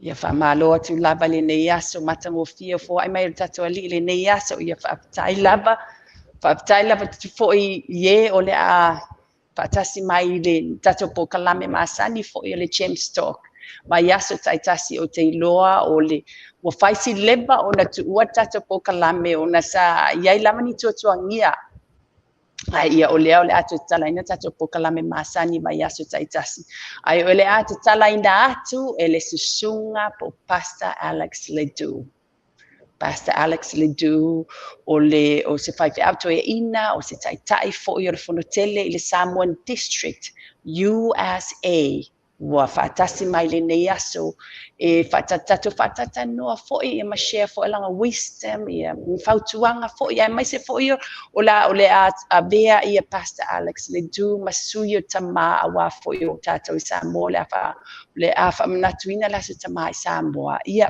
Ia whamalo atu lava le nei aso matangofia fo ai mai tato ali le nei aso ia whaapatai lava tu fo i ye o le a patasi mai le tato po kalame masani fo i le Gemstock mai aso taitasi o te iloa o le wa faisi leva o na tu ua tato po kalame o na sa iai lama ni tuatuangia ai ia o le atu talaina tato po kalame masani mai aso taitasi ai o le atu talaina atu e le susunga po Pastor Alex Ledoux. Pastor Alex Ledoux o se Faifeau Toeaina o se taitai fo'i o le Fonotele i le Samoan District USA ua whaatasi mai le nei aso e whaatata noa fo'i e ma share fo'i langa wisdom i a whautuanga fo'i ai mai se fo'i o le a bea i a Pastor Alex Ledoux masui o tama a wā fo'i o tātou i Samoa le a whamanatuina la se tama i Samoa ia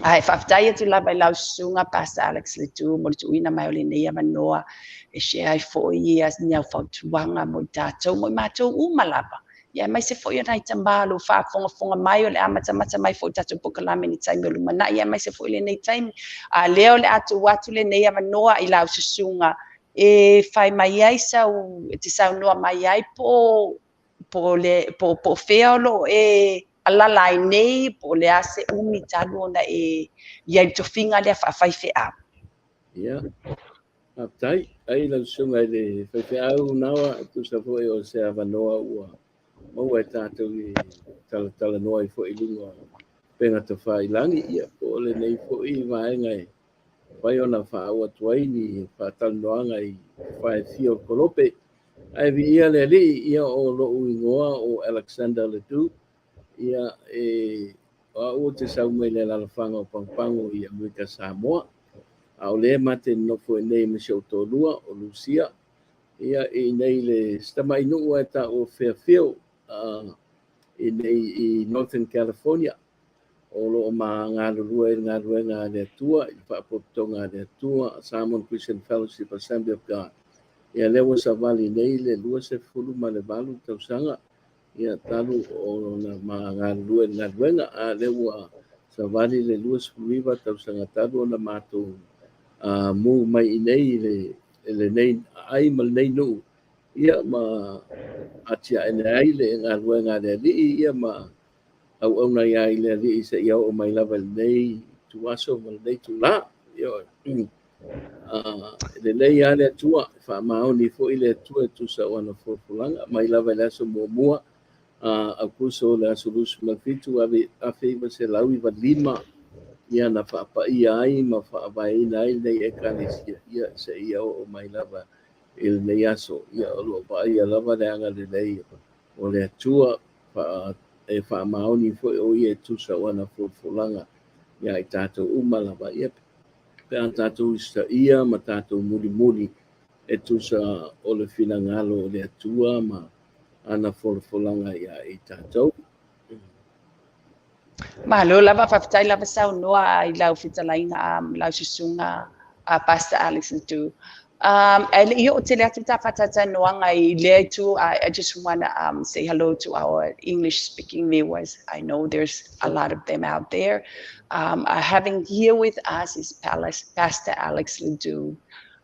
ai whaftai atu lava I lau sunga Pastor Alex Ledoux mo le tuina mai o le nei manoa e share ai fo'i ia niau whautuanga mo tātou mo mātou umalava ia mai se fo'i nai tamalo whaafonga mai o le amata mai fo'i tātou pokalame ni taimi o lumana ia mai se fo'i le nei taimi a leo le atu le nei manoa I lau susunga e whai mai ai sau te sau noa mai ai po feolo e alala ai nei po le ase umi talu ona e ia tofinga le Faifeau. Ia. Aptai ai la sunga le Faifeau nawa tu sa foi o se avanoa ua mau e tātou I tala noa I foi lunga pena te whai langi ia po le nei foi vaenga e whai ona whaau atuai ni whātala noanga I whai fio kolope ai vi ia le li ia o lo uingoa o Alexander Ledoux ia e o te sau mai le lalawhanga o pangpango I Amerika Samoa au le mate no fo nei me show tolua o Lucia ia I nei le stama inu e ta o Faifeau I nei I Northern California o lo ma ngalurua ngā le tua I whaapotonga le tua Samoan Christian Fellowship Assembly of God ia lewa sa vali nei le lua se fulu ma le valu tausanga ia talu o na ma ngalurua a lewa sa vali le lua se fulu tausanga talu o na mātou mu mai I nei le nei ai mal nei no ia ma atia ene ai le ngā le li ia ma au na ia I le li se ia o mai lava nei tu aso mal nei tu la ia le nei ale tua fa maoni fo I le tua tu sa ona fo fulanga mai lava le aso mua a kuso le aso lus mal fitu ave afe se lawi va lima ia na fa ia ai ma fa vai nei nei e kalesia ia se ia o mai lava il nei aso ia lo pa ia lava le anga le nei o le tua fa e fa maoni fo o ia tu sa ona fo fulanga ia I tatou uma lava ia pe tatou ia ma tatou muli e tu sa o le finangalo o le tua ma ana fo fulanga ia I tatou Malo lava whaftai lava sau noa I lau fitalaina lau susunga Pastor Alex Ledoux. I just want to say hello to our English-speaking viewers. I know there's a lot of them out there. Having here with us is Pastor Alex Ledoux,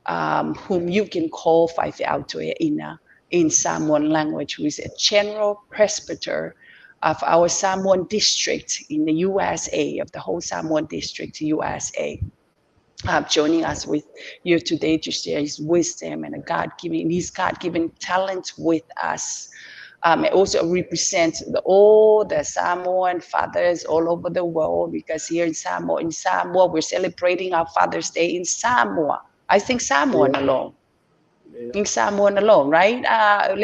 whom you can call Faifeau Toeaina in Samoan language, who is a general presbyter of our Samoan district in the USA, of the whole Samoan district, USA. Joining us with you today to share his wisdom and his God-given talent with us. It also represents all the Samoan fathers all over the world, because here in Samoa, we're celebrating our Father's Day in Samoa. I think Samoan alone. In Samoan alone, right? I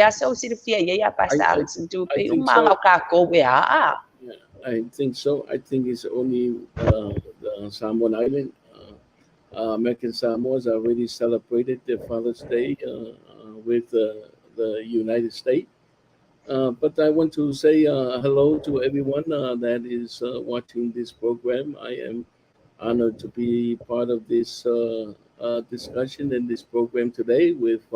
think so. I think it's only the Samoan Island. American Samoans already celebrated their Father's Day with the United States. But I want to say hello to everyone that is watching this program. I am honored to be part of this discussion and this program today with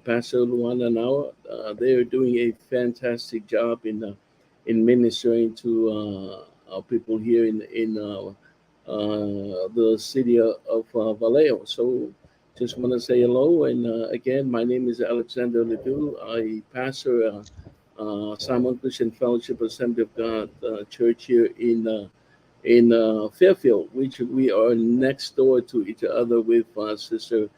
Pastor Luana now. They are doing a fantastic job in ministering to our people here in the city of Vallejo. So just want to say hello. And again, my name is Alexander Ledoux. I pastor Samoan Christian Fellowship Assembly of God Church here in Fairfield, which we are next door to each other with Sister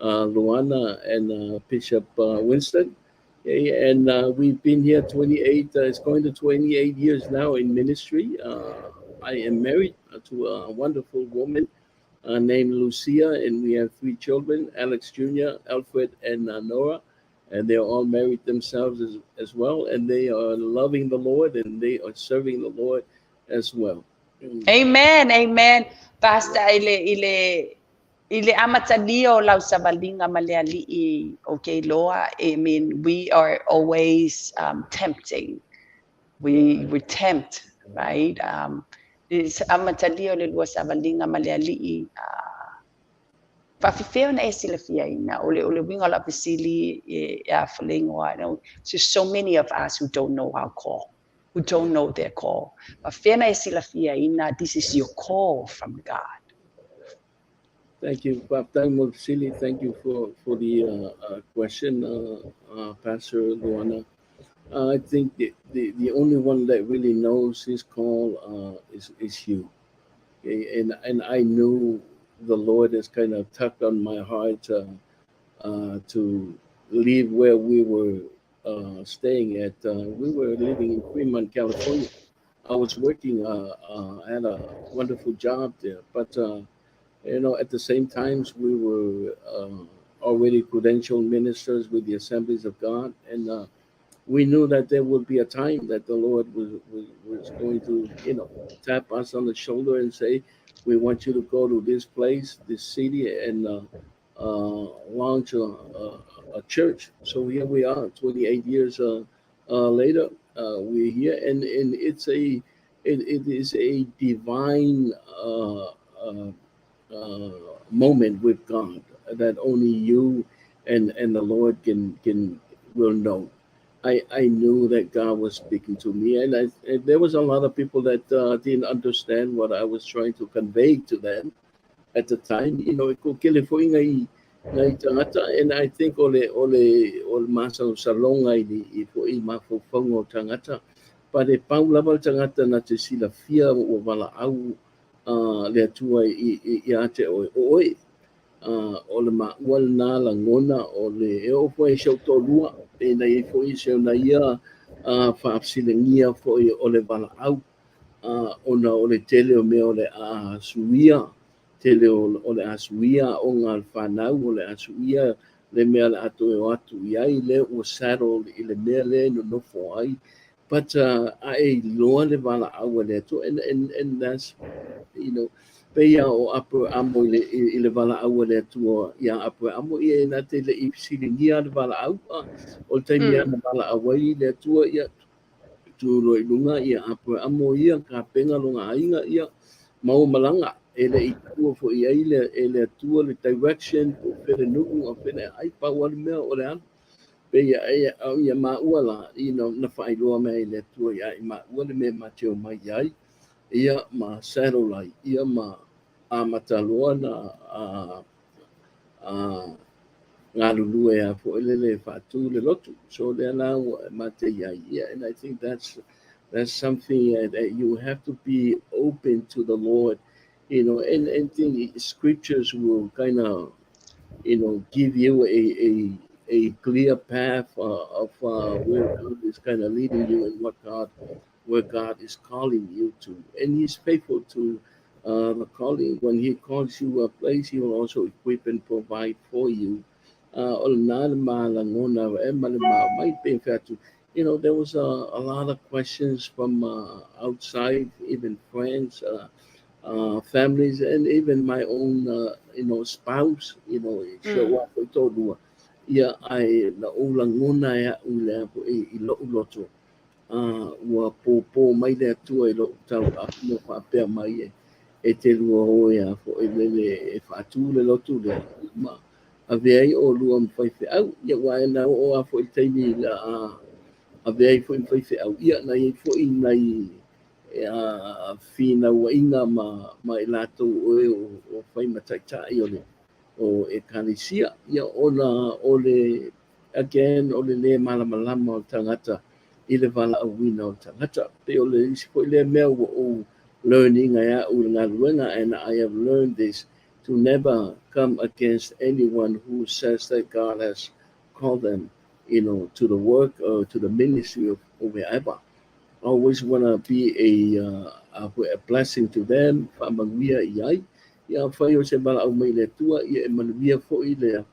Luana and Bishop Winston. Okay, and we've been here 28, it's going to 28 years now in ministry. I am married to a wonderful woman named Lucia, and we have 3 children, Alex Jr., Alfred, and Nora. And they're all married themselves as well, and they are loving the Lord, and they are serving the Lord as well. Amen, amen. Pastor, ile amatalio lau sabalinga maleali okay loa. I mean, we are always tempting. We tempt, right? Is amatalio le lua sabalinga maleali Faifeau na sila fiaina ole winga la pisili afalingo. There's so many of us who don't know our call, who don't know their call. But this is your call from God. Thank you, Pastor Morsili. Thank you for the question, Pastor Luana. I think the only one that really knows his call is you. Okay? And I knew the Lord has kind of tugged on my heart to leave where we were staying at. We were living in Fremont, California. I was working, I had a wonderful job there, but at the same times we were already credentialed ministers with the Assemblies of God, and we knew that there would be a time that the Lord was going to, tap us on the shoulder and say, we want you to go to this place, this city, and launch a church. So here we are, 28 years later. We're here, and it is a divine moment with God that only you and the Lord will know. I knew that God was speaking to me, and there was a lot of people that didn't understand what I was trying to convey to them at the time. And I think ole masa salonga i fo i mafofongo tangata, but e paulava tangata na te sila fia o wala au le atua i ate oi. O le maua na la ngona o le e o foi se tolua e nei foi se na ia fa silengia foi o le bala au ona o le tele o me o le a suia tele o le asuia o ngal fanau o le asuia le mea le atu e atu iai le o saddle i le mea le no fo ai, but I loa le bala au le to and that's Peia o apo amo i le wala au le atua ia apo amo ia na te le ipsilingia le wala au o taimi ana wala awai le atua ia tu roi lunga ia apo amo ia ka penga lunga ainga ia mau malanga ele i tua fo ia le atua le direction o pere nuku o pere ai pa wale mea o le anu peia au ia maua la na whailoa mea i le atua ia i maua le mea mateo mai ai ia ma satellite ia ma mataloa na ngā lulu e a fo le whātū le lotu. So le ala mate ia, and I think that's something that you have to be open to the Lord, and think scriptures will kind of give you a clear path of where God is kind of leading you and where God is calling you to, and He's faithful to the calling. When He calls you a place, He will also equip and provide for you. There was a lot of questions from outside, even friends, families, and even my own, spouse. Show up. I told you, yeah, I la ulangona ya ule po ilo uloto. Wa po mai le tua ilo tau no fa pe mai e te lua o ya fo e le fa tu le lotu le ma Aveai o lua Faifeau, ia wai na o a fo i taimi la aveai fo i Faifeau, ia na i fo i nai fina wainga ma i lātou o whai mataitai o e kanisia, ia ole again, ole le malamalama o tangata, i le wala awina o tangata, pe ole isi fo i le mea o learning ai a ura ngā ruenga, and I have learned this, to never come against anyone who says that God has called them, to the work or to the ministry of wherever. I always want to be a blessing to them. Whamangwia i ai. Ia whai o se mala au mai le tua, ia e manuia fo i le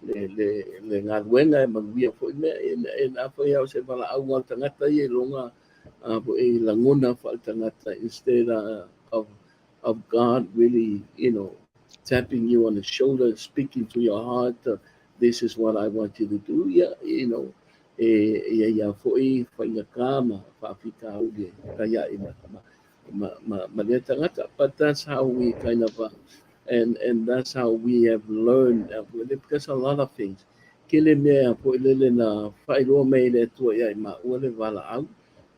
ngā ruenga e manuia fo i mea, e nā whai au se mala au ngā tangata i e longa e langona wha tangata, instead of God really, tapping you on the shoulder, speaking to your heart, this is what I want you to do. Yeah, ia foi whainga kāma, whawhika auge, kaya i ma le tangata. But that's how we kind of, and that's how we have learned, because a lot of things. Kele mea po ilele na whairoa mei le tua ia i ma ua le wala au,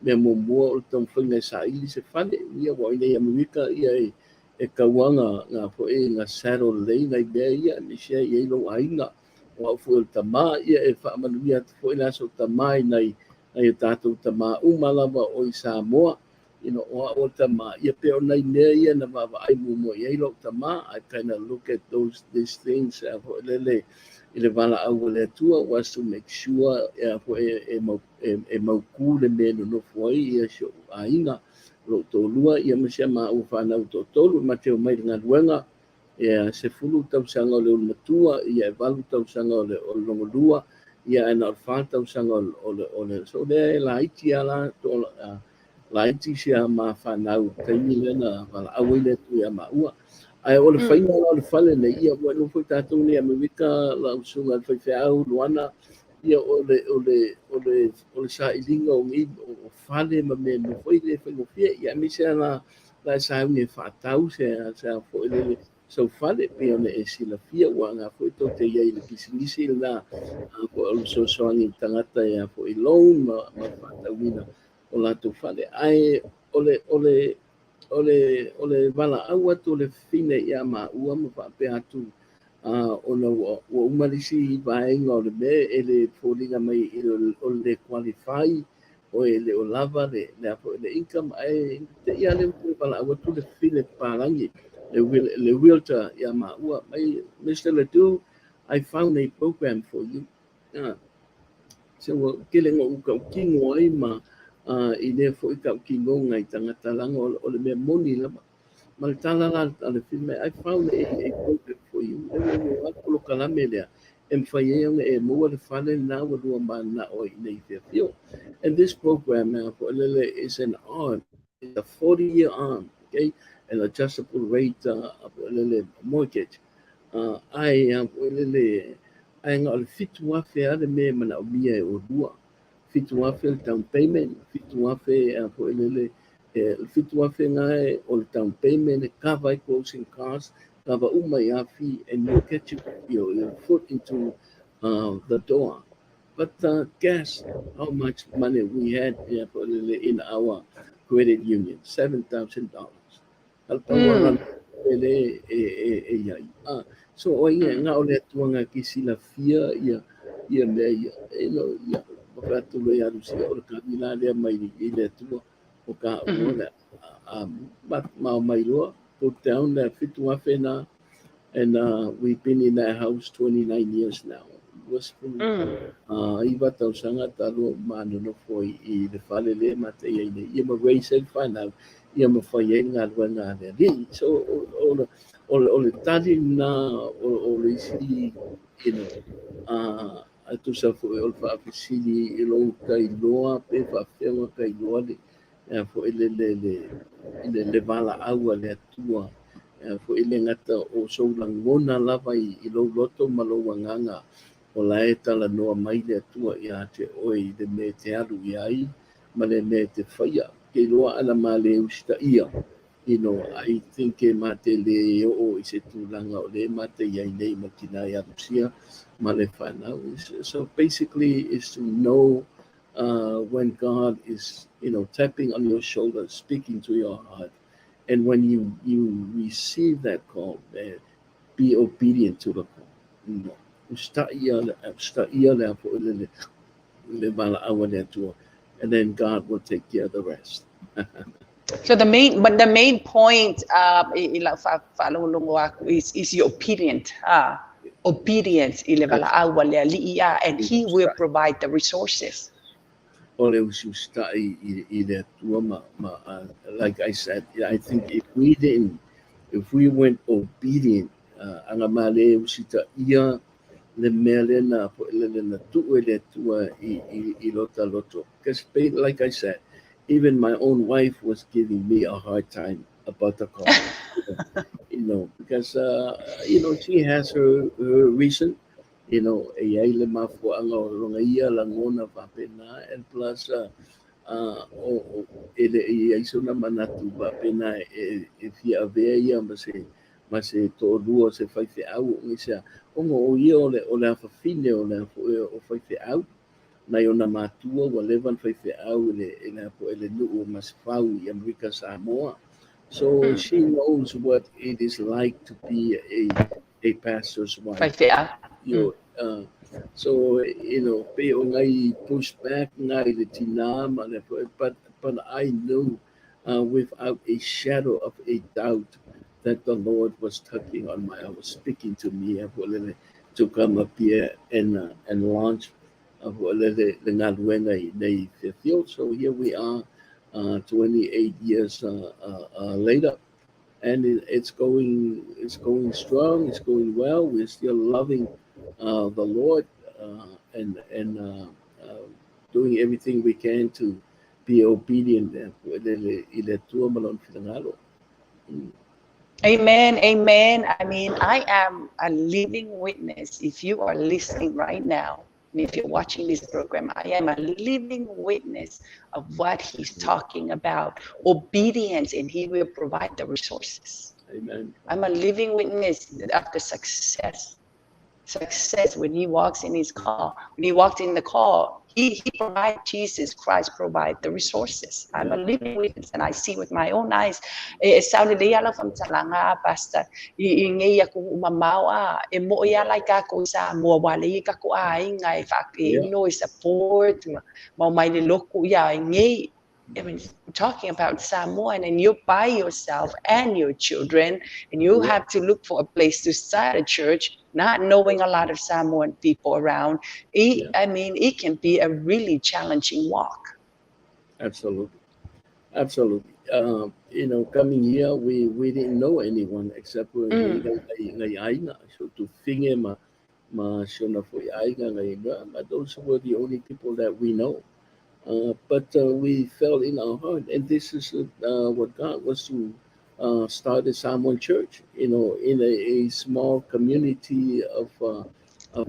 mea mua o tong whainga sa ili se whane, ia wa ina i Amerika ia e kauanga ngā po e ngā saddle lei ngai mea ia, ni sia i eilo ainga, o au fuel tama ia e whaamanuia fo ina so tama nei e tātou tama umalawa o i Samoa, o tama ia peo nei nea ia na wawa ai mumo i eilo tama. I kind of look at these things fo lele i le wala au le tua, was to make sure fo e mauku le mea no fuai ia so ainga lo tolua ia masia ma u whanau to tolu ma teo mai ngā ruenga ia se fulu tausanga o le matua, ia e walu tausanga o le longolua, ia e na whātau sanga o le so le laiti ala to laiti sia ma whanau taimi lena wala awai le tu ia maua. Ai o le whainga o le whale nei ia ua no fwoi tātou ni Amerika la usunga Faifeau luana ia o le sa ilinga o ngi o whale ma me no fwoi le whaingofia ia misia la sa unge whātau sa fwoi le so fale pe ona e sila fia wa nga fo to te ia le kisingisi la ko so soangi tangata ia fo I loan ma fata wina o la to fale ai ole wala awa to le fine ia ma ua ma fa pe atu ona o umalisi vai nga le me ele folinga mai o le qualify o ele o lava le income ai te ia le wala awa to le fine palangi le realtor ia maua mai Mr. Ledoux, I found a program for you. So killing o ka kingo ai ma I ne fo ka kingo ngai tangata langa o le me moni la ma tala la le filme I found a program for you. E mo akolo kala melia em faye e mo le fale na o do ma na o nei fio. And this program for lele is an arm. It's a 40-year arm, okay? An adjustable rate mortgage. I am ngā fitu afe ale me mana o mia e o rua. Fitu afe le down payment, fitu afe fitu afe ngai o le down payment, cover closing costs, cover umai afi, and you get your foot into the door. But guess how much money we had in our credit union? $7,000. So o ia nga o le tuanga ki sila fia ia me ia pakatu le alu sia o ka ila le mai I le tua o ka o le but mai loa put down the fitu afena and we've been in that house 29 years now. Was iwa tau sanga talo mano no foi I le fale le mate ia ma raise and find out ia ma whai ngā ruanga le ri. So o le tali na o le isi atu sa fo o le whaafisiri I lo kai loa pe whaafewa kai loa le fo le wala aua le atua fo le ngata o soulangona lava I lo loto ma lo wanganga o la e tala noa mai le atua ia te oi le me te alu I ai ma le me te whaia ke loa ala ma le usta ia I think mate le o I se tūlanga o le mate iai nei makina ia rusia ma le whanau. So basically is to know when God is, tapping on your shoulder, speaking to your heart. And when you receive that call, be obedient to the call. Sta ia le apo le bala awa le atua. And then God will take care of the rest. So the main point is your obedient. Obedience and He will provide the resources. Like I said, I think if we weren't obedient, le mele na po le na tu le tua I lota loto. Because like I said, even my own wife was giving me a hard time about the call. Because she has her reason. Ai le mafu anga o ronga ia la ngona papena, and plus ele ia isona manatu papena if ia avea ia ma se to lua se faife au ngisa ongo o ia o le afafine o le o faife au na ona matua wa levan faife au ele po ele nuu mas fau I America Samoa. So she knows what it is like to be a pastor's wife. So pe o ngai push back ngai le tina ma le but I knew without a shadow of a doubt that the Lord was tugging on was speaking to me to come up here and launch the field. So here we are, 28 years later, and it's going strong. It's going well. We're still loving the Lord and doing everything we can to be obedient. Amen, amen. I mean, I am a living witness. If you are listening right now, and if you're watching this program, I am a living witness of what he's talking about. Obedience, and he will provide the resources. Amen. I'm a living witness of the success when he walks in his call. When he walked in the call, he provides, Jesus Christ provide the resources. I'm a living witness, and I see with my own eyes. Saudi yala from talanga pastor. Ingay ako umamaw mo yala ka ko sa mo wali ka ko ay ngay no support mo may niloko ya ingay. I mean, we're talking about Samoan, and you're by yourself and your children, and you have to look for a place to start a church, not knowing a lot of Samoan people around. I mean, it can be a really challenging walk. Absolutely. Coming here, we didn't know anyone except for Toeaina. So to finge ma shona for but those were the only people that we know. But we felt in our heart, and this is what God was to start a Samoan church, in a small community of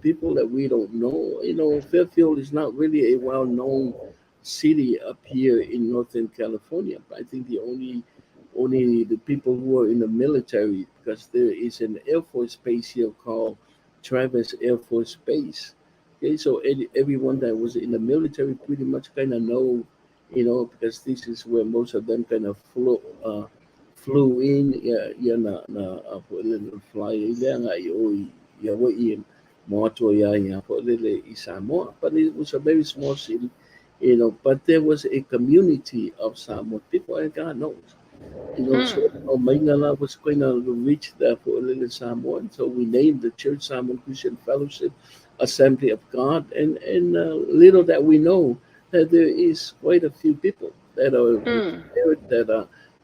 people that we don't know. Fairfield is not really a well-known city up here in Northern California. I think the only the people who are in the military, because there is an Air Force base here called Travis Air Force Base. Okay, so everyone that was in the military pretty much kind of know, because this is where most of them kind of flew in, fly Samoa, but it was a very small city, but there was a community of Samoan people, and God knows. So Maingala was going to reach there for a little Samoan, so we named the church Samoan Christian Fellowship Assembly of God, and little that we know that there is quite a few people that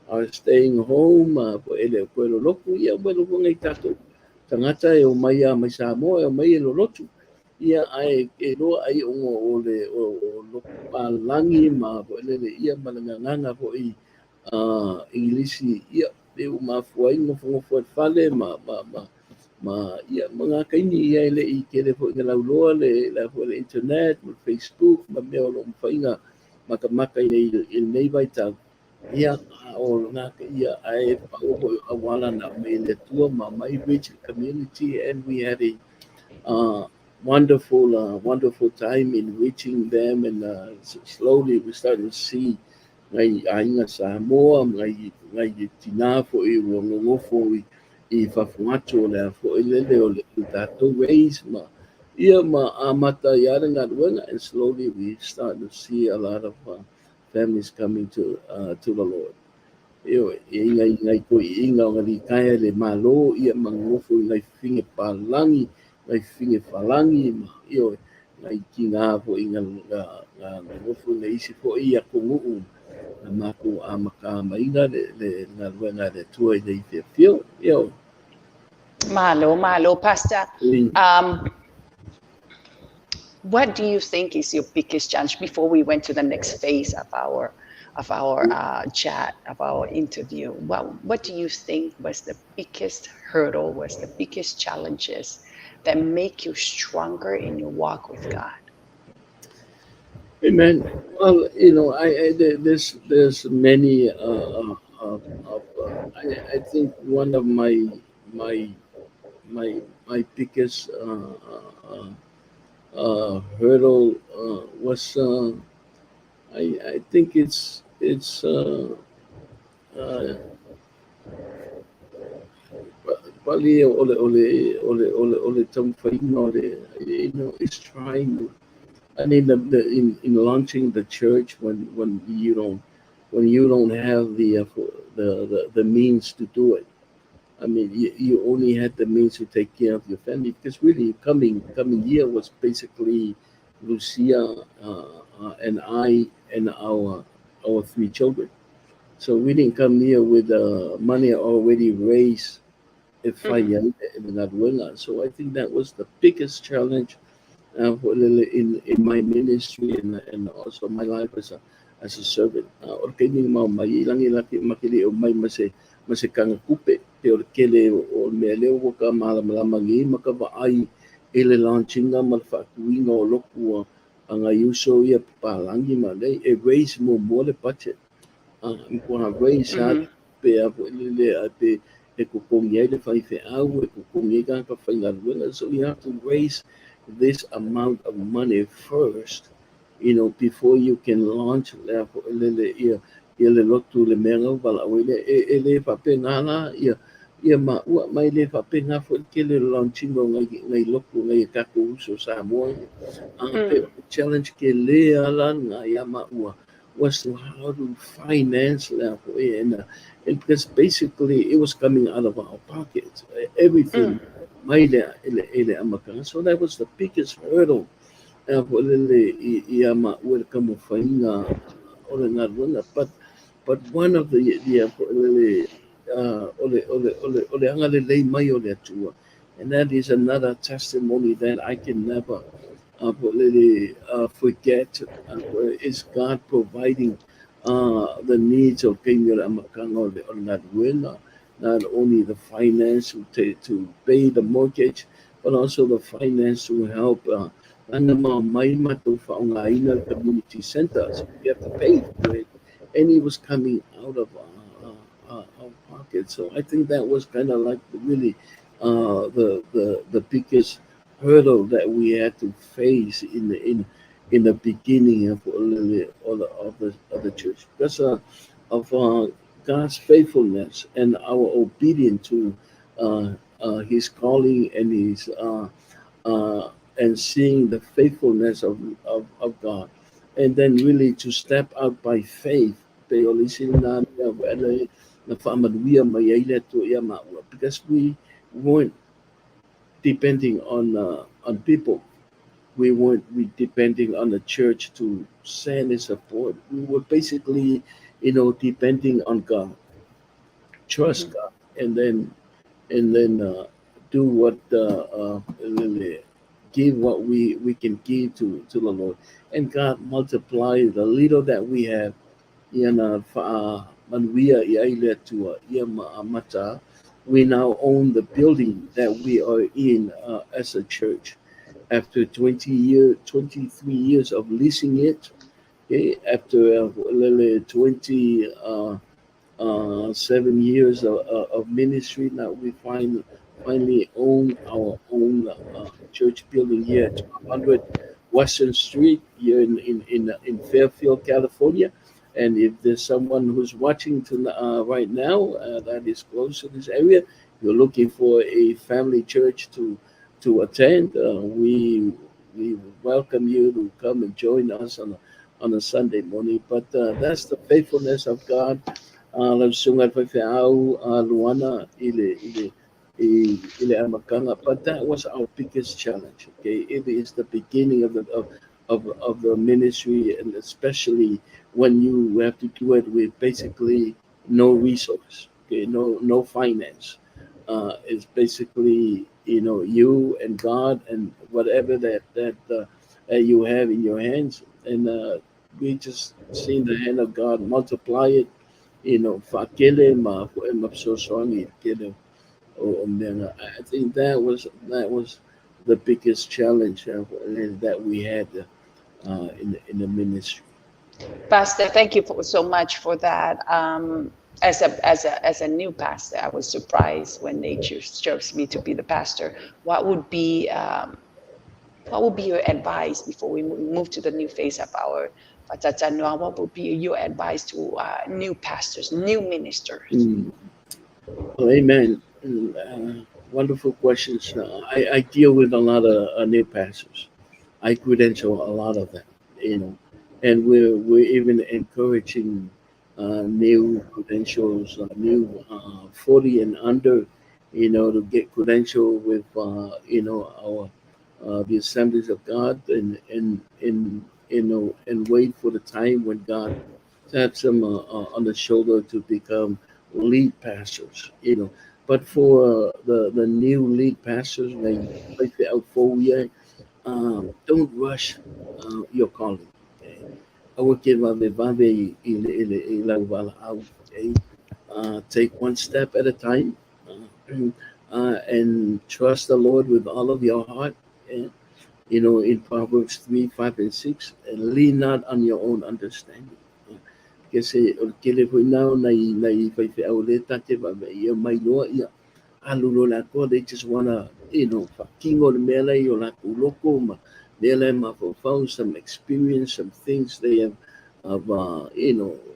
are staying home. Tangata e o mai a mai Samoa e o mai e lolotu. Ia ai e loa ai o le palangi ma po ele ia malanganga po I Englisi ia e o mafuai ngofo fale ma ia mga kaini ia le I kele po ngala loa le po le internet, Facebook, ma me o lo mfainga maka I nei vai tau. ia o nga ia ai pa o awala na me le tua ma mai rich community, and we had a wonderful time in reaching them, and slowly we started to see ngai ainga Samoa ngai tina fo I ngofo I fafuato le fo I lele o le tato ways ma ia ma amata yara ngadwenga, and slowly we start to see a lot of families coming to the Lord. Io ingai ngai ko inga ngali kaya le malo ia mangofo ngai finge palangi ngai finge falangi ma io ngai kinga fo inga ngofo nei si fo ia ko ngu na mako amaka mainga le na luenga le tua I nei fio io Malo, Pastor. in What do you think is your biggest challenge before we went to the next phase of our chat, of our interview? What do you think was the biggest hurdle, was the biggest challenges that make you stronger in your walk with God? Amen. Well, there's many I think one of my my biggest hurdle was I think it's uh, probably ole Tom Faifeau, is trying. I mean, in launching the church when you don't have the means to do it. I mean, you only had the means to take care of your family, because really coming here was basically Lucia and I and our three children. So we didn't come here with money already raised if I Mhm. in that winner. So I think that was the biggest challenge in my ministry, and also my life as a servant. Okay, ni mau mai ilang ilaki makili o mai mase kanga kupe te o kele o me leo ko ka malama ngi maka vai ele launchinga mal fa kuinga o loku anga yuso ia palangi ma dei e raise mo le budget ko raise at Mhm. pe a le a pe e ko kongi ele fai fe au e ko kongi ka ka fai ngal. So you have to raise this amount of money first, before you can launch le lotu le menga wala wele le pape ngala ia ma ua mai le pape nga fo ke le launching ngai loku ngai ka ku so Samoa pe Mm. challenge ke le ala nga ia ma ua was to how to finance and because basically it was coming out of our pockets, everything. Mm. So that was the biggest hurdle. But one of and that is another testimony that I can never forget, is God providing the needs of Kenya Amakanga on that winner, not only the finance to pay the mortgage, but also the finance to help community centers. We have to pay for it, and it was coming out of our pocket. So I think that was kind of like really the biggest hurdle that we had to face in the beginning of the church, because of God's faithfulness and our obedience to His calling and His and seeing the faithfulness of God, and then really to step out by faith. Because we weren't depending on people. We weren't depending on the church to send and support. We were basically, depending on God, trust Mhm. God, and then do what really give what we can give to the Lord, and God multiply the little that we have. Manuia iaile tua ia maamata. We now own the building that we are in as a church. After 23 years of leasing it, Okay, after 7 years of ministry, now we finally own our own church building here at 1200 Western Street here in Fairfield, California. And if there's someone who's watching right now that is close to this area, you're looking for a family church to attend, we welcome you to come and join us on a Sunday morning. But that's the faithfulness of God. Nagsungat Faifeau, Luana, ile Amakanga. But that was our biggest challenge. Okay, it is the beginning of the ministry, and especially when you have to do it with basically no resource. Okay, no finance. It's basically you and God and whatever that you have in your hands, and we just seen the hand of God multiply it. Fakele mapsosoangi kele o menga. I think that was the biggest challenge that we had in the ministry. Pastor, thank you so much for that. As a new pastor, I was surprised when they chose me to be the pastor. What would be your advice before we move to the new phase of our Whatatanua? What would be your advice to new pastors, new ministers? Well, amen. Wonderful questions. I deal with a lot of new pastors. I credential a lot of them, and we're even encouraging new credentials, new 40 and under, to get credential with our the assemblies of God, and wait for the time when God taps them on the shoulder to become lead pastors. But for the new lead pastors, like the Alphoria, don't rush your calling. Okay? Okay? Take one step at a time, and trust the Lord with all of your heart. And, in Proverbs 3, 5, and 6, and lean not on your own understanding. Kasi kele po now na ifai aule tate ba ia mai loa ia alulo la ko, they just wanna kingo le mele yo la kuloko ma mele ma found some experience, some things they have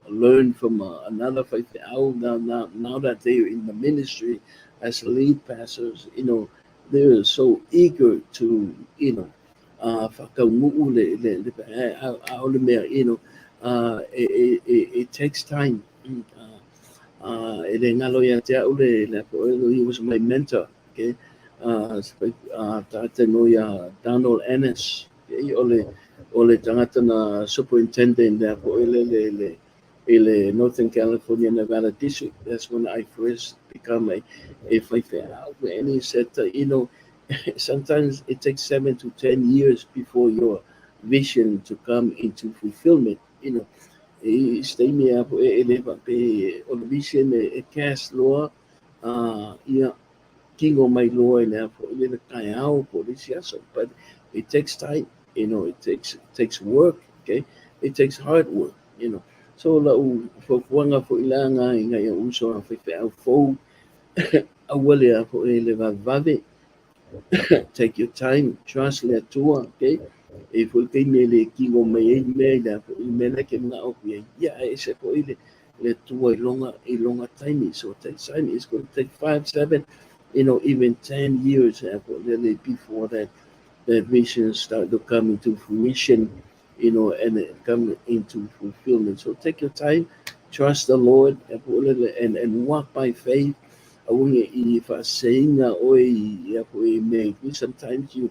learned from another faith out now that they're in the ministry as lead pastors. They're so eager to whakaumu'u le mea, it takes time. He was my mentor. Okay, Donald Ennis. Okay, ole tangata na superintendent there for ile Northern California Nevada district. That's when I first become a fighter. And he said, sometimes it takes 7 to 10 years before your vision to come into fulfillment. Stay me up on vision a cast law. King of my law and for this year. But it takes time. It takes work. Okay, it takes hard work. So for wanga for ilanga inga yung uso ang Faifeau awali for vave. Take your time, trust le tua, okay? If we can le kingo may da for imela kem na okay. Yeah, I say for le tua longa time. So it takes time. It's going to take 5, 7, even 10 years before that vision start to come into fruition, and come into fulfillment. So take your time, trust the Lord, and walk by faith. If I saying maybe sometimes you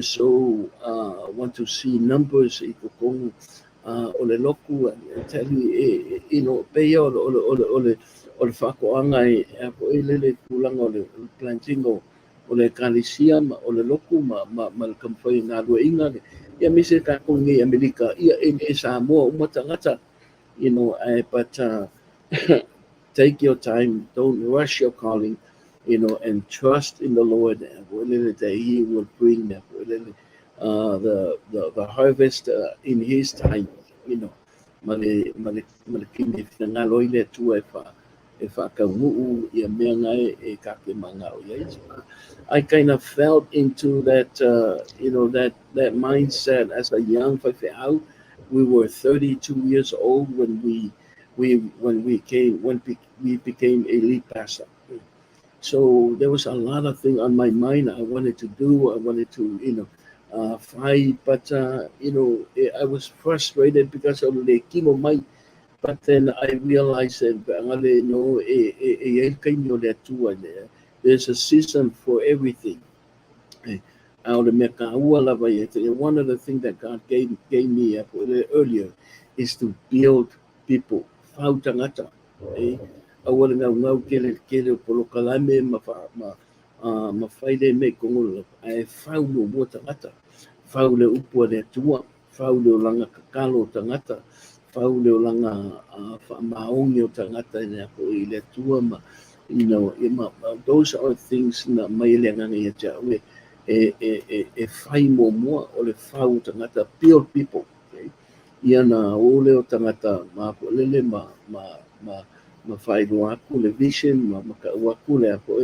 so want to see numbers ole loku and tell you pay ole whakoanga lele kulang ole planting ole kalisiam ole loku ma kampai na luinga ya mise ka kongi Amerika ia Samoa umatangata but take your time, don't rush your calling, and trust in the Lord that He will bring the harvest in His time. kini whina loi le tua e whakanguu ia mea ngai e kake mangau. I kind of felt into that, that mindset as a young Faifeau. We were 32 years old when we became a lead pastor. So there was a lot of things on my mind I wanted to do. I wanted to, fight, but I was frustrated because of the chemo mic. But then I realized that there's a season for everything. One of the things that God gave me earlier is to build people. Awala ngau kele polo kalame ma faide me kongola ai fau no mo tangata fau le upo le tua fau le langa kakalo tangata fau le langa maongi o tangata ne ko I le tua ma those are things na mai le ngana ia ja e fai mo o le fau tangata build people. Ia na ole o tangata ma ko lele ma whairoa aku le vision, ka waku le ako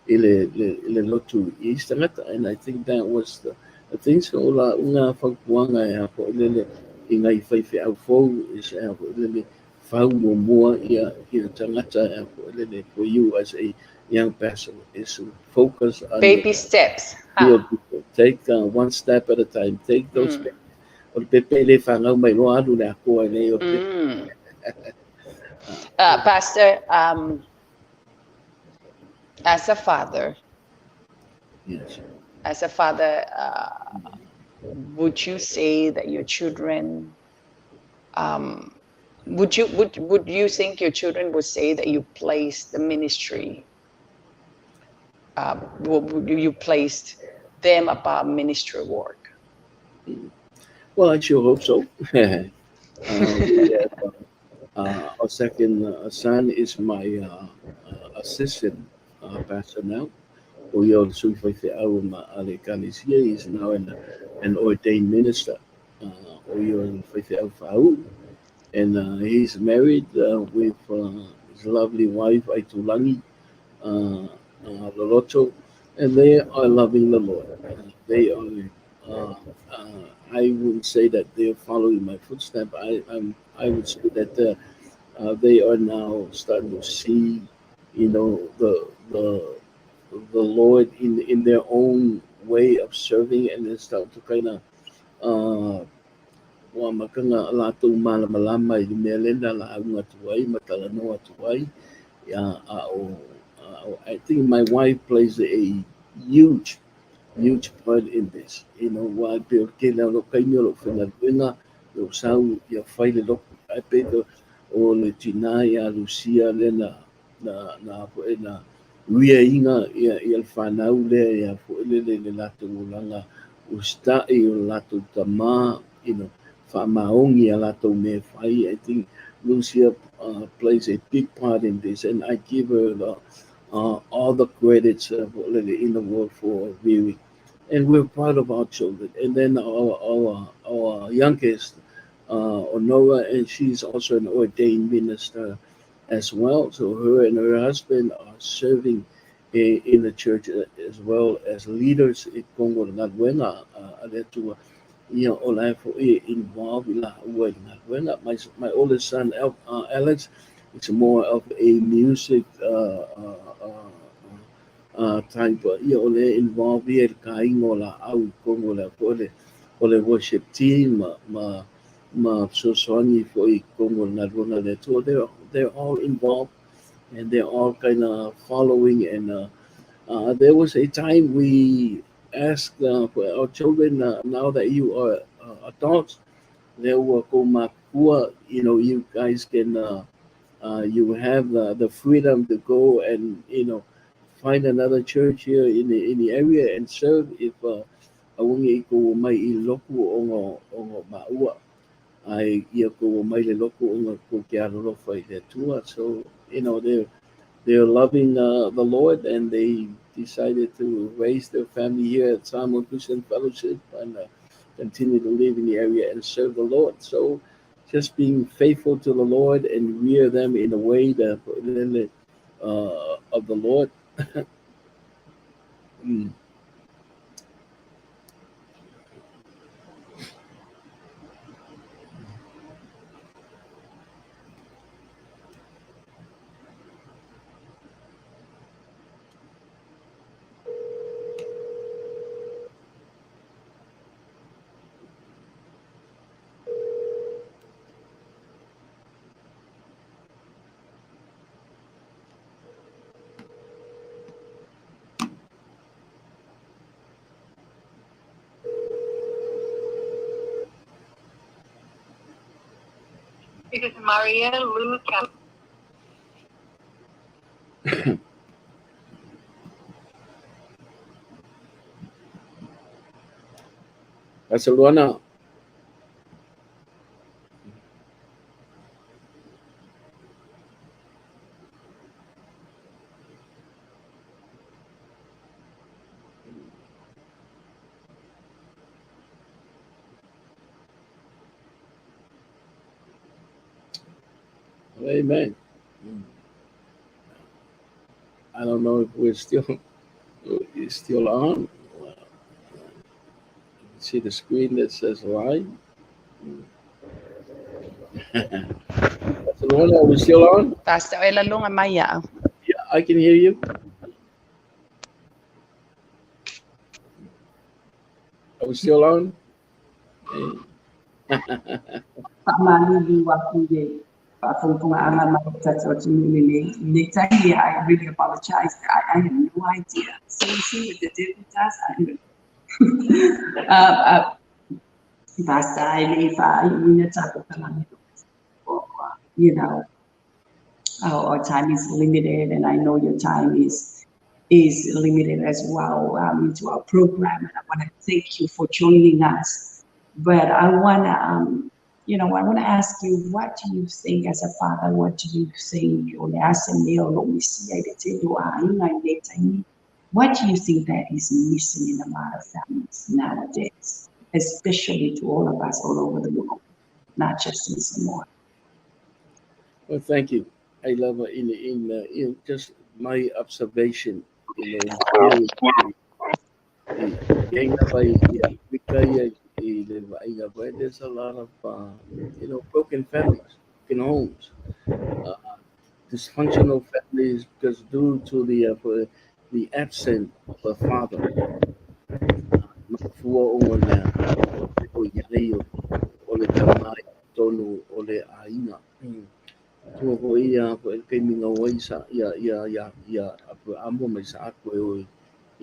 le lotu East tangata, and I think that was the thing. So la unga whakpuanga e ako lele I ngai Faifeau fou is e ako lele whau mo mua ia tangata e ako lele for you as a young person is to focus on baby steps. Take one step at a time. Take those steps. O pepe le whangau mai loa anu le ako e nei o Pastor, as a father, yes. Would you say that your children, would you think your children would say that you placed the ministry, you placed them above ministry work? Well, I sure hope so. We have, our second son is my assistant pastor now. He's now an ordained minister. And he's married with his lovely wife, Aitulangi Loloto, and they are loving the Lord. They are. I wouldn't say that they are following my footsteps. I would say that they are now starting to see, the Lord in their own way of serving, and they start to kind of I think my wife plays a huge part in this. Why Bill Kila lo kaino lo Fernandina, lo sau ya faile lo I paid o le tina ya Lucia lena na ria inga ya el fanau le ya fo le lato langa usta e o lato tama, fa maongi a lato me fai. I think Lucia plays a big part in this, and I give her all the credits in the world for viewing. And we're proud of our children. And then our youngest, Honora, and she's also an ordained minister as well. So her and her husband are serving in the church as well as leaders in Congo Ngadwena. Involved in my oldest son, Alex, is more of a music type involved here au Congo le worship team so for Congo they're all involved, and they're all kind of following, and there was a time we asked for our children, now that you are adults, they were you guys can you have the freedom to go and find another church here in the area and serve if awangi ko mai I loku o maua ai ia ko mai le loku o ko kia ro fai le tua. So they're loving the Lord, and they decided to raise their family here at Samoan Christian Fellowship and continue to live in the area and serve the Lord. So just being faithful to the Lord and rear them in a way that of the Lord. Mm. It is Maria Lou Camp. Barcelona. Amen. I don't know if we're still on. See the screen that says live. Barcelona, are we still on? Pastor Ella Lunga Maya. Yeah, I can hear you. Are we still on? Pamani di waktu dia, Pak Fungtung Aman Maksud Nitanya, I really apologize. I have no idea. So see what the devil does. Basta if I you know, our time is limited, and I know your time is limited as well into our program. And I want to thank you for joining us. But I want to, I want to ask you, what do you think as a father? What do you think? What do you think that is missing in a lot of families nowadays, especially to all of us all over the world, not just in Samoa? Well, thank you. I love in just my observation. There's a lot of broken families, broken homes, dysfunctional families because due to the absence of a father. Ole kamai tonu ole aina. Tua ko ia ko kai minga wai sa ia apu amo mai sa ko e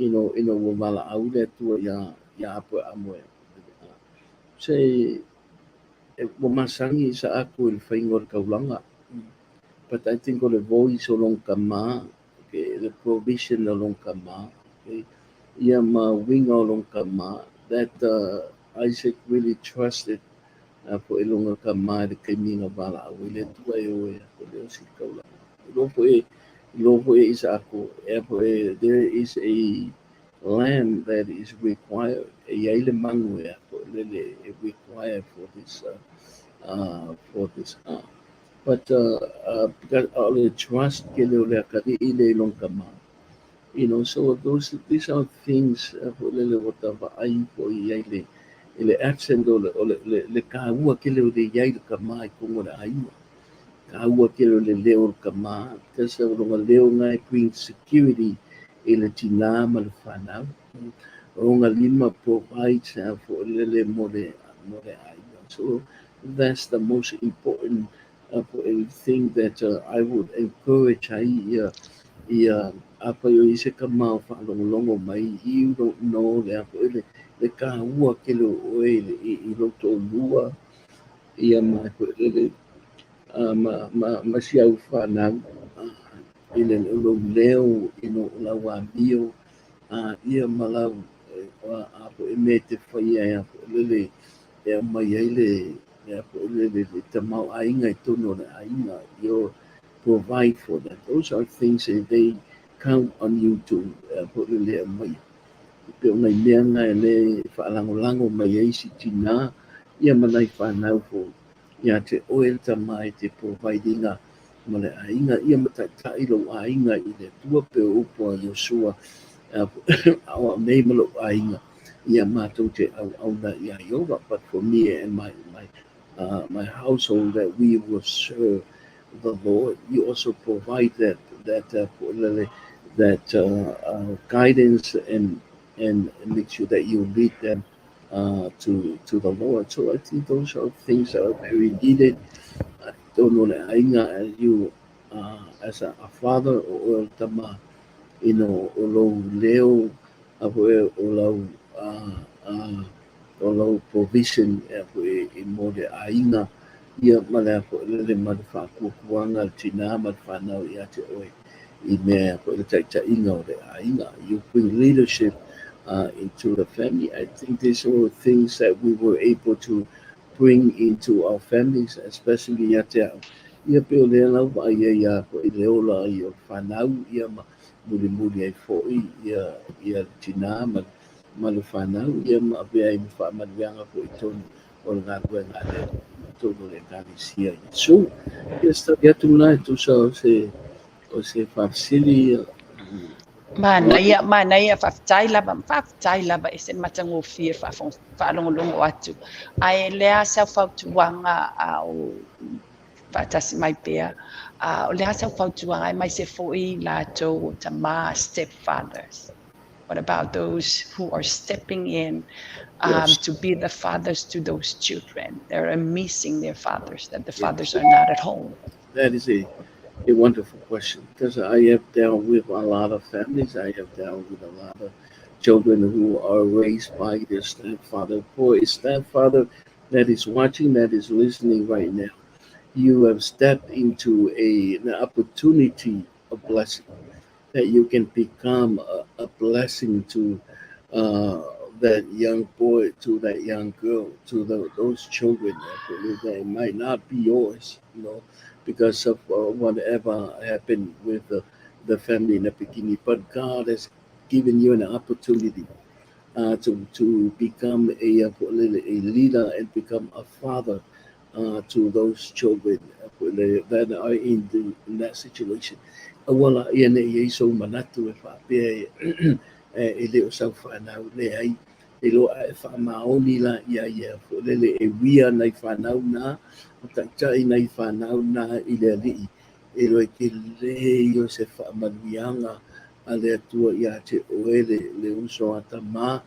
ino wo mala aude tua ia apu amo e. Sei wo masangi sa aku il faingor kaulanga. But I think the voice along kama, okay, the provision along kama, okay, ia ma winga along kama, that Isaac really trusted po ilunga kama de kaiminga bala wile tua e ko le si kaula lopo e isa ako there is a land that is required e ile mangu e ko le required for this but because all the trust ke le kali ile long kama, so these are things for le whatever ai po ile accent le kaua ke le iai le kama I kongo le aina. Kaua ke le leo le kama, tesa ronga leo ngai queen security ile tina ma le whanau. Ronga lima provides for le mo le aina. So that's the most important thing that I would encourage ai apa yo ise kama whalongolongo mai, you don't know le kaua ke le oe I roto lua ia mai ko le ma siau whanau I le lo leo ino la wambio ia malau apo me te whaia apo le mai ai le apo le tamau ainga I tono le ainga yo provide for that. Those are things that they count on you to put le mai. Pe ona mea ngai le whaalangolango mai ai si tina ia manai whanau fo ia te oe tamai te providinga ma le ainga ia mataitai lo ainga i le tua pe upo a Yosua our name lo ainga ia mātou te au na ia yoga, but for me and my household that we will serve the Lord. You also provide that guidance and make sure that you lead them to the Lord. So I think those are things that are very needed. I don't know that as you as a father or tama o lau leo a koe o lau o lau provision e koe i mo le ainga ia ma le koe lele ma le whaakuakuanga tina ma le whanau i ate oe I mea koe le taitainga o le ainga. You bring leadership into the family. I think these are things that we were able to bring into our families, especially ate au. Ia pe o lea lau wa ia koe leo la i o whanau ia ma muli ai fo'i ia tina ma le whanau ia ma avea I whaamanuanga po I tonu o le ngā ngā tonu le kānisia I so ia stari atu na e tusa o se whafsili Mana ia whaftai lava e se matango fia whaalongolongo atu. Ai lea sau whautuanga au whaatasi mai pea. O lea sau whautuanga ai mai se fo'i lātou tama stepfathers. What about those who are stepping in to be the fathers to those children? They're missing their fathers, that the fathers are not at home. That is a wonderful question, because I have dealt with a lot of families. I have dealt with a lot of children who are raised by their stepfather. For a stepfather that is watching, that is listening right now, you have stepped into an opportunity of blessing, that you can become a blessing to that young boy, to that young girl, to those children that might not be yours, because of whatever happened with the family in the beginning. But God has given you an opportunity to become a leader and become a father to those children that are in that situation. Wala ia nei so manatu e whapea e leo sau whanau le ai e loa e whamaoni la ia lele e wia nei whanau nā o taitai nei whanau nā I le alii e loa ke le o se whamanuianga a le atua ia te oele le uso ata mā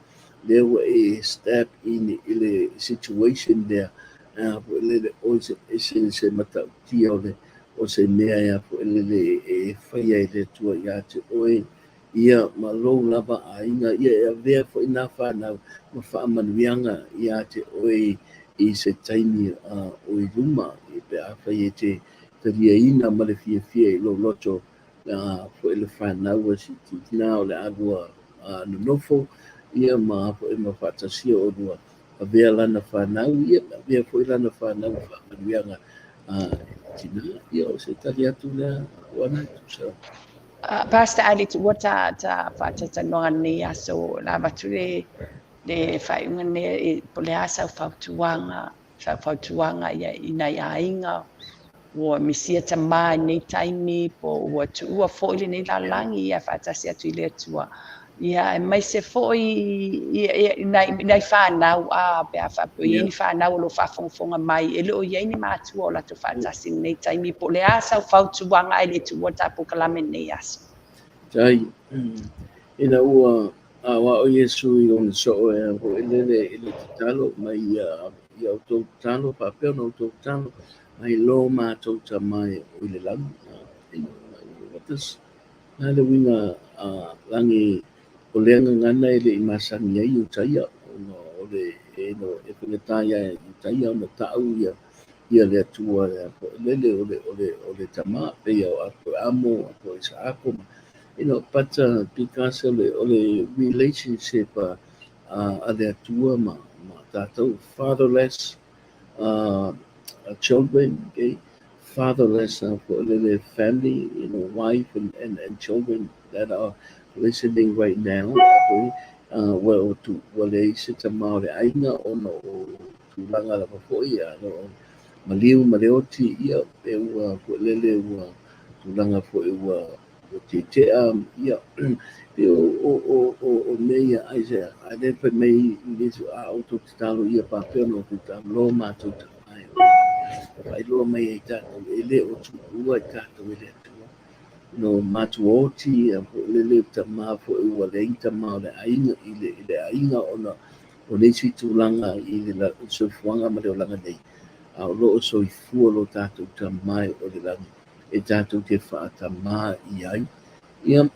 leo e step in le situation there lele o se matautia o se mea ia po lele e whaia I le tua ia te oe ia ma lou lava ainga ia e avea fo ina whanau ma whaamanuianga ia te oe I se taimi o I luma I pe a whaia te riaina ma le fia I lo loto fo le whanau a si tina o le agua nonofo ia ma po ma whatasia o rua avea lana whanau ia avea fo lana whanau whaamanuianga tina ia o se tali atu lea wana tusa. Pastor Ali, what whaatata noa ni aso lava tule le whaiunga ne po le asa whautuanga ia ina iainga ua misia tamā nei taimi po ua tuua fo'i lenei lalangi ia whaatasi atu I le atua. Ia e mai se fo'i nai whanau a pea whapo I ni whanau o lo whafonga mai e leo iei ni mātua o lato whaatasi nei taimi po le asa whautuanga I le tua tapo kalame nei aso. Tai ina ua wa o Yesu I ona so e ho ele talo mai ia o tau talo papel no tau talo mai lo mātou tamai o I le lau watas nale winga langi o leanga ngana I le I masangi ai o taia o le e whenetaia I taia o na tau ia le atua lele o le tama pe o ako amo ako isa ako but because of the relationship a le atua ma tātou fatherless children, okay? Fatherless for the family, wife and children that are listening right now. Well, they sit about the aina o no tulanga la papoia no maliu maleoti ia e ua lele ua tulanga fo e ua te ia e o meia aisa a le pe mei le a auto talo ia pa pe no te lo ma tu mai ai lo mai e ta ele o tu ua ta to ele no matuoti a lele ta ma fo e ua le ta ma le ainga ile ainga ona o le si tulanga i le so fuanga ma le langa nei a lo so i fu lo tato ta mai o le langa e tato te fa ta ma i ai ia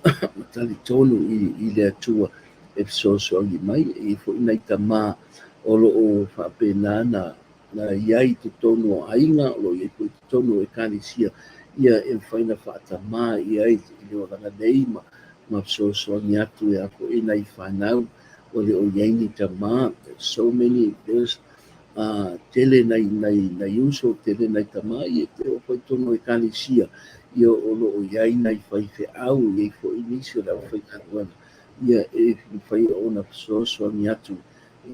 tali tonu i le atua e so i mai i fo ina ta ma o lo o fa pena na iai te tonu o ainga o lo i te tonu e kanisia ia e faina fa ta ma i ai i le langa nei ma so ni atu e ako ina i whanau o le o iai ta ma so many there's tele nai uso tele nai tama i te o fai tono e kanisia ia o lo o iai nai fai fe au i fo inisi o la fai kanuana ia e fai ona so ni atu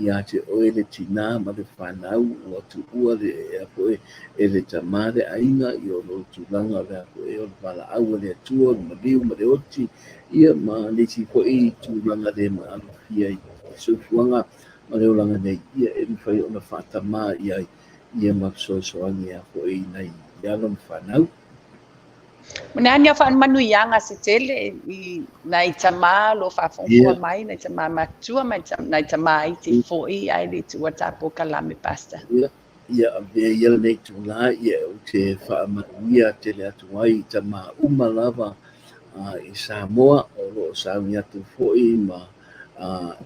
ia te oele tina ma le whanau o atu ua le e ako e le tama le ainga i o lo tulanga le ako e o le wala au le atua ma liu ma le oti ia ma nisi fo i tulanga le ma alo fia i so fuanga ma leo langa nei ia e fai ona whatama ia mapsoasoani a ko e nei ia lon whanau. Mene ania wha manu ianga se tele i nai tama lo whafonfua mai, nai tama matua, nai tama i te foi ai le tua tapo kalame pasta. Ia ia nei tu la ia o te whaamanuia te le atu ai tama umalava i Samoa o lo saumi atu foi ma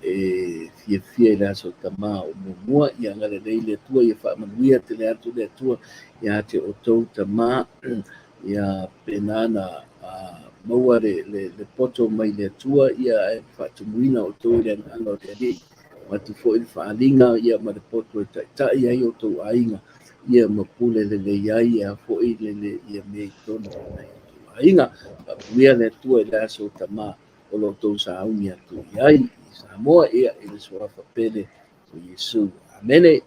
e fia le aso tama o mua ia ngale nei le tua ia whaamanuia te le atu le tua ia te o tau tama ia penana maua le poto mai le tua ia e whaatumuina o tau le anga o te alii ma tu fo il whaalinga ia ma le poto e tai ai o tau ainga ia ma pule le iai ia fo i le ia mei tono ainga ia le tua i le aso tama o lo tau saungi atu iai i Samoa ia i le soafa pele o Yesu. Amene.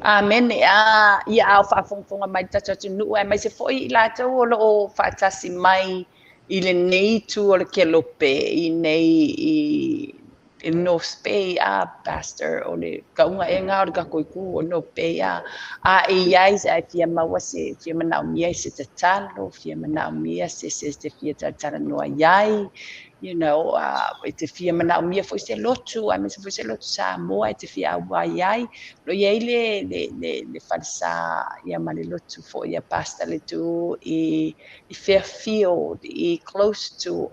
Amen. Ia au whafonfonga mai tatatu nuu ai mai se foi i la tau o lo whaatasi mai i le nei tu o le kelope i nei i North Bay pastor o le kaunga e ngā o le kakoiku o North Bay a iai se ai fia maua se fia manau mia se te talo, fia manau mia se te fia tatara noa iai, you know, e te fia manau mia foi se lotu, ai me se foi se lotu Samoa, e te fia aua iai, lo iai le wharisa ia ma le lotu fo ia pasta le tu i Fairfield, i close to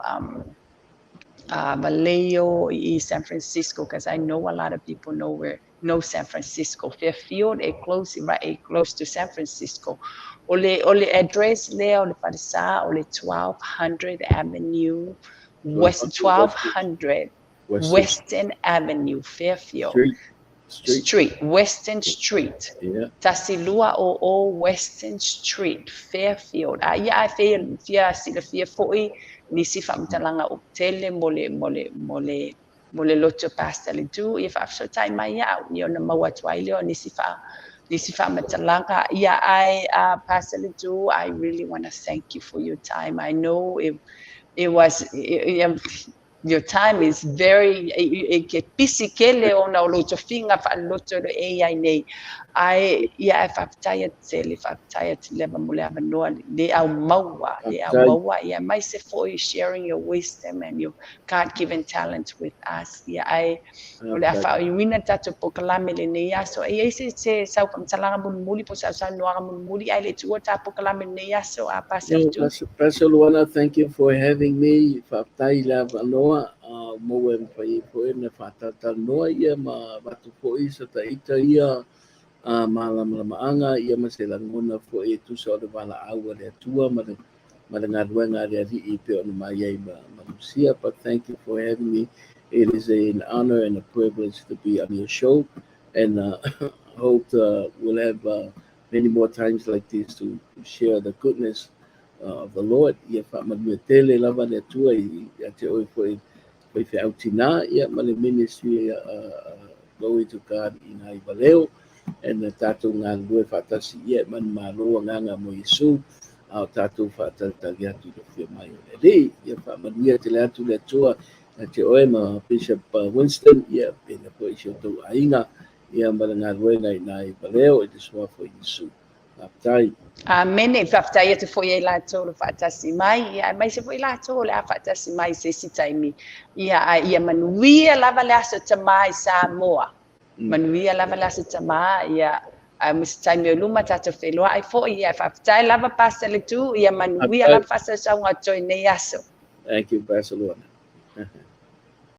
Vallejo in San Francisco, because I know a lot of people know San Francisco. Fairfield is close, right, close to San Francisco. Ole address there, ole farisa, ole 1200 Avenue, 1200 Western Avenue, Fairfield. Street, Western Street. Yeah. Tasilua o Western Street, Fairfield. Ia fia sila fia foi nisi whamtalanga o tele mole loto pasta le tu. Ia whaafso tai mai au, ni ona maua tuaile o nisi whamatalanga. Ia pasta le tu, I really want to thank you for your time. I know it was... your time is very ke pisi kele ona o loto finga fa loto le ai nei ai ia fa taya tele fa taya tele ba mole ava no le au maua ia mai se for sharing your wisdom and your God-given talent with us ia ai ole fa wina tato pokalame le nei aso ai se sau kam talanga muli po sa noa muli ai le tua tapo kalame nei aso a pastor tu Pastor Luana, thank you for having me fa taila noa mo en pai po en fa tata noa ia ma batu po isa taita ia malama ia masela ngona fo e tu so de bala awa le tua ma ngā rea i pe ona mai ai manusia, but thank you for having me. It is an honor and a privilege to be on your show, and I hope we'll have many more times like this to share the goodness of the Lord. Ia fa manuetele lava le tua I te oi foi fe autina ia ma le ministry glory to God in ai valeo and the tatou ngā lue whatasi ia man māloa nganga mo Yesu, au tatou whatatagi atu le whia mai o le rei, ia whamanuia te le atu le atua, na te oe ma Bishop Winston, ia pena po i Toeaina, ia mara ngā lue ngai nai paleo i te suafo i Yesu. Aptai. Amene whaftai atu fo i lato le whaatasi mai, ia mai se fo i lato le a whaatasi mai se sitaimi, ia manuia lava le aso tamai Samoa, manuia lava le aso tamai, ia Mr. Taimi o luma tato whelua ai fo ia whaftai lava pasta le tu, ia manuia lava fasa saunga toi nei aso. Thank you, Barcelona.